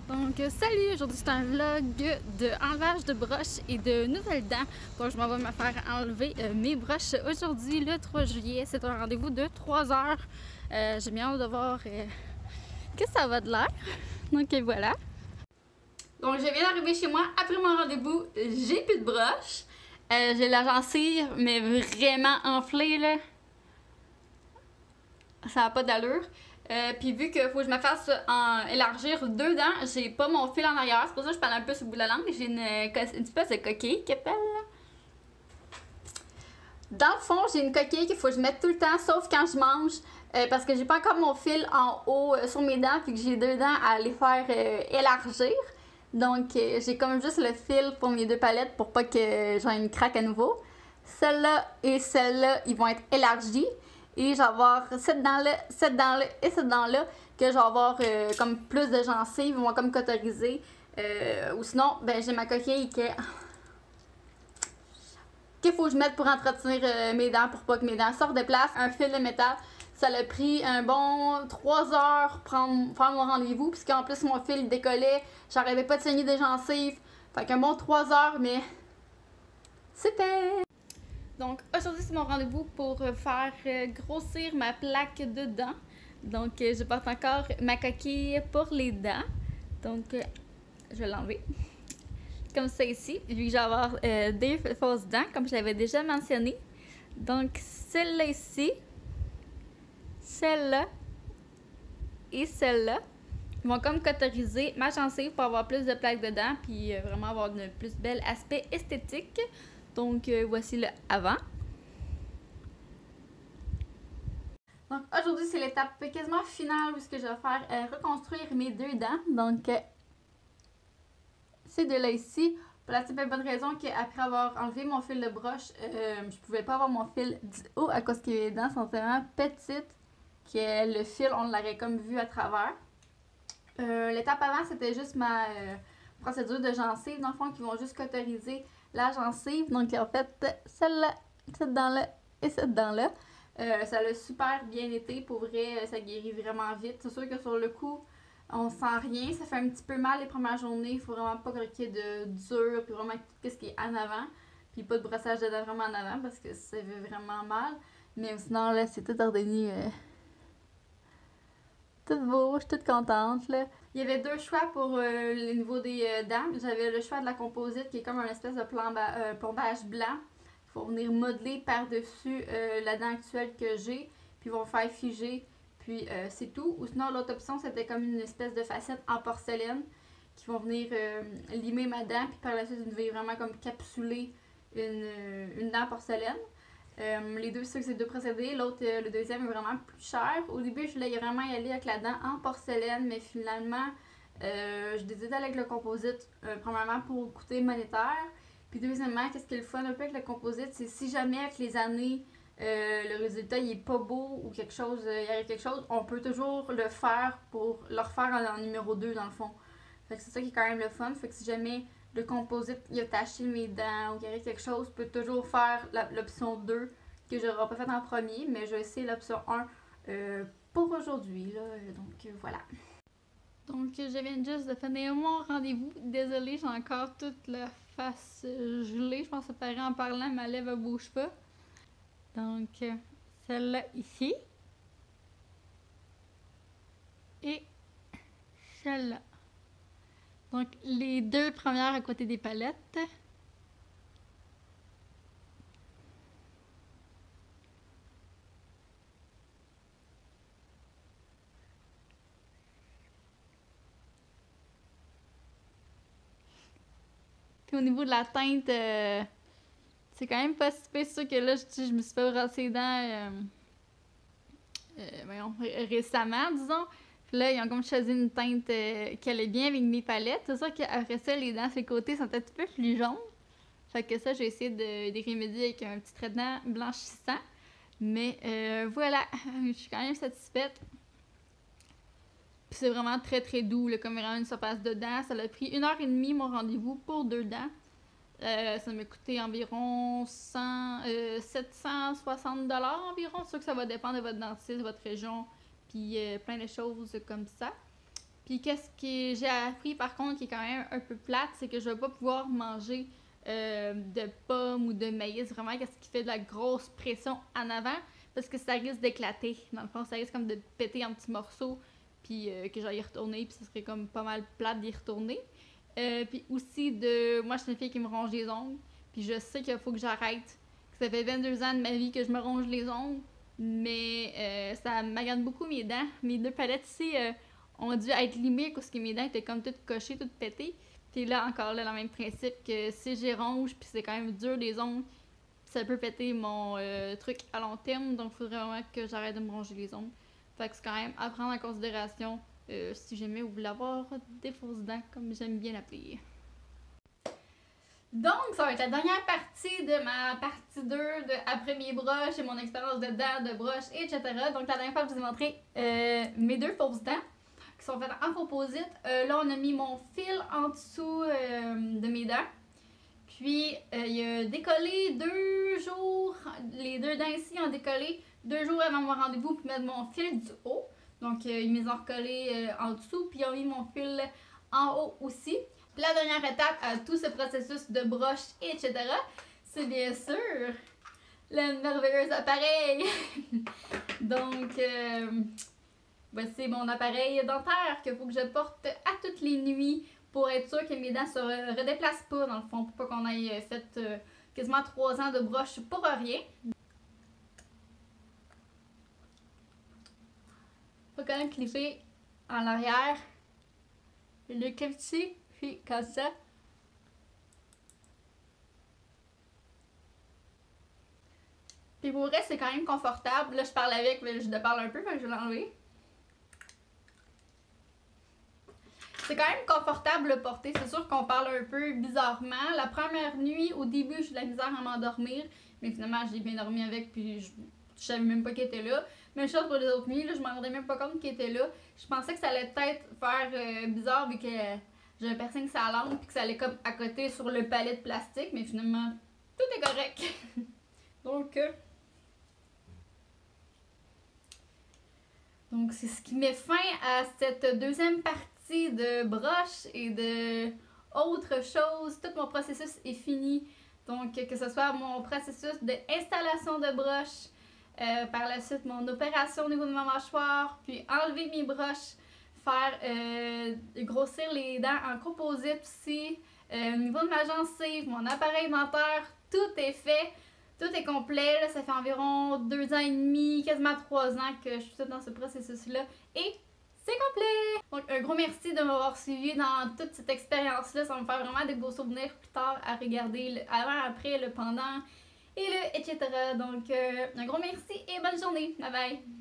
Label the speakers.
Speaker 1: Salut! Aujourd'hui c'est un vlog de enlevage de broches et de nouvelles dents. Donc je m'en vais me faire enlever mes broches aujourd'hui le 3 juillet. C'est un rendez-vous de 3 heures. J'ai bien hâte de voir que ça va de l'air. Donc voilà. Donc je viens d'arriver chez moi après mon rendez-vous. J'ai plus de broches. J'ai la gencive mais vraiment enflée là. Ça n'a pas d'allure. Puis vu qu'il faut que je me fasse élargir deux dents, j'ai pas mon fil en arrière. C'est pour ça que je parle un peu sur le bout de la langue. J'ai une espèce de coquille qui appelle. Dans le fond, j'ai une coquille qu'il faut que je mette tout le temps, sauf quand je mange. Parce que j'ai pas encore mon fil en haut sur mes dents, puis que j'ai deux dents à les faire élargir. Donc j'ai comme juste le fil pour mes deux palettes pour pas que j'aie une craque à nouveau. Celle-là et celle-là, ils vont être élargis. Et je vais avoir cette dent-là, cette dent-là et cette dent-là que je vais avoir comme plus de gencives, ils vont comme cauteriser. Ou sinon, ben j'ai ma coquille qu'il faut que je mette pour entretenir mes dents pour pas que mes dents sortent de place. Un fil de métal, ça a pris un bon 3 heures pour faire mon rendez-vous, puisqu'en plus mon fil décollait, j'arrivais pas de saigner des gencives. Fait qu'un bon 3 heures, mais c'était... Donc aujourd'hui c'est mon rendez-vous pour faire grossir ma plaque de dents. Donc je porte encore ma coquille pour les dents. Donc je vais l'enlever. Comme ça ici, vu que je vais avoir des fausses dents, comme je l'avais déjà mentionné. Donc celle-là ici, celle-là et celle-là. Ils vont comme cauteriser ma gencive pour avoir plus de plaques de dents, puis vraiment avoir un plus bel aspect esthétique. Donc voici le avant. Donc aujourd'hui c'est l'étape quasiment finale où je vais faire reconstruire mes deux dents. Donc ces deux là ici, pour la simple et bonne raison qu'après avoir enlevé mon fil de broche, je pouvais pas avoir mon fil du haut à cause que mes dents sont tellement petites que le fil on l'aurait comme vu à travers. L'étape avant c'était juste ma procédure de gencive, dans le fond, qui vont juste cauteriser la gencive. Donc en fait celle-là, cette dent-là et cette dent-là. Ça l'a super bien été, pour vrai, ça guérit vraiment vite. C'est sûr que sur le coup, on sent rien, ça fait un petit peu mal les premières journées. Il faut vraiment pas croquer de dur, puis vraiment tout ce qui est en avant. Puis pas de brossage de dents vraiment en avant parce que ça fait vraiment mal. Mais sinon, là, c'est tout ordonné. Tout beau, je suis toute contente, là. Il y avait deux choix pour le niveau des dents. J'avais le choix de la composite qui est comme un espèce de plombage blanc. Il faut venir modeler par-dessus la dent actuelle que j'ai, puis ils vont faire figer, puis c'est tout. Ou sinon, l'autre option, c'était comme une espèce de facette en porcelaine qui vont venir limer ma dent, puis par la suite, ils devaient vraiment comme capsuler une dent porcelaine. Les deux, c'est deux procédés. L'autre, le deuxième est vraiment plus cher. Au début, je voulais vraiment y aller avec la dent en porcelaine, mais finalement, je décide d'aller avec le composite, premièrement pour le côté monétaire. Puis deuxièmement, qu'est-ce qui est le fun un peu avec le composite, c'est si jamais avec les années, le résultat il est pas beau ou quelque chose, il arrive quelque chose, on peut toujours le faire pour le refaire en numéro 2 dans le fond. Fait que c'est ça qui est quand même le fun. Fait que si jamais le composite il a taché mes dents ou qu'il arrive quelque chose, je peux toujours faire l'option 2 que j'aurais pas fait en premier, mais je vais essayer l'option 1 pour aujourd'hui. Donc voilà. Donc je viens juste de finir mon rendez-vous. Désolée, j'ai encore toute la face gelée. Je pense que ça paraît en parlant, ma lèvre ne bouge pas. Donc celle-là ici. Et celle-là. Donc les deux premières à côté des palettes. Puis au niveau de la teinte, c'est quand même pas si pire. C'est sûr que là, je me suis fait brosser les dents récemment, disons. Puis là, ils ont comme choisi une teinte qui allait bien avec mes palettes. C'est sûr qu'après ça, les dents sur les côtés sont un petit peu plus jaunes. Fait que ça, j'ai essayé de remédier avec un petit traitement blanchissant. Mais voilà, je suis quand même satisfaite. Puis c'est vraiment très très doux, là, comme vraiment une surface de dents. Ça a pris 1h30 mon rendez-vous pour deux dents. Ça m'a coûté environ 760$ environ. C'est sûr que ça va dépendre de votre dentiste, de votre région, puis plein de choses comme ça. Puis qu'est-ce que j'ai appris par contre qui est quand même un peu plate, c'est que je vais pas pouvoir manger de pommes ou de maïs, vraiment qu'est-ce qui fait de la grosse pression en avant, parce que ça risque d'éclater. Dans le fond, ça risque comme de péter en petits morceaux, puis que j'aille y retourner, puis ce serait comme pas mal plate d'y retourner. Puis aussi moi je suis une fille qui me ronge les ongles, puis je sais qu'il faut que j'arrête. Ça fait 22 ans de ma vie que je me ronge les ongles, mais ça magane beaucoup mes dents. Mes deux palettes ici ont dû être limées parce que mes dents étaient comme toutes cochées, toutes pétées. Puis là, encore là, le même principe que si j'y ronge, puis c'est quand même dur les ongles, ça peut péter mon truc à long terme, donc il faudrait vraiment que j'arrête de me ronger les ongles. Fait que c'est quand même à prendre en considération si jamais vous voulez avoir des fausses dents, comme j'aime bien l'appeler. Donc, ça va être la dernière partie de ma partie 2 de après mes broches et mon expérience de dents, de broches, etc. Donc, la dernière fois, je vous ai montré mes deux fausses dents qui sont faites en composite. Là, on a mis mon fil en dessous de mes dents. Puis, il a décollé 2 jours, les deux dents ici ont décollé 2 jours avant mon rendez-vous pour mettre mon fil du haut. Donc, ils me les ont recollés en dessous, puis ils ont mis mon fil en haut aussi. Puis la dernière étape à tout ce processus de broche, etc., c'est bien sûr le merveilleux appareil. Donc, c'est mon appareil dentaire qu'il faut que je porte à toutes les nuits pour être sûr que mes dents se redéplacent pas, dans le fond, pour pas qu'on ait fait quasiment 3 ans de broche pour rien. Faut quand même clipper en arrière le clip-ci, puis comme ça. Puis pour vrai, c'est quand même confortable. Là, je parle avec, mais je te parle un peu, fait que je vais l'enlever. C'est quand même confortable le porter. C'est sûr qu'on parle un peu bizarrement. La première nuit, au début, j'ai de la misère à m'endormir. Mais finalement, j'ai bien dormi avec, puis je savais même pas qu'il était là. Même chose pour les autres nuits, là, je m'en rendais même pas compte qu'il était là. Je pensais que ça allait peut-être faire bizarre vu que j'ai un piercing sur la langue, puis que ça allait comme à côté sur le palais de plastique. Mais finalement, tout est correct. Donc, c'est ce qui met fin à cette deuxième partie de broche et de autre chose. Tout mon processus est fini. Donc, que ce soit mon processus d'installation de broche, par la suite mon opération au niveau de ma mâchoire, puis enlever mes broches, faire grossir les dents en composite aussi, au niveau de ma gencive, mon appareil dentaire, tout est fait. Tout est complet, là, ça fait environ 2 ans et demi, quasiment 3 ans que je suis dans ce processus-là. Et c'est complet! Donc, un gros merci de m'avoir suivi dans toute cette expérience-là. Ça va me faire vraiment des beaux souvenirs plus tard à regarder le avant, après, le pendant et le etc. Donc, un gros merci et bonne journée. Bye bye!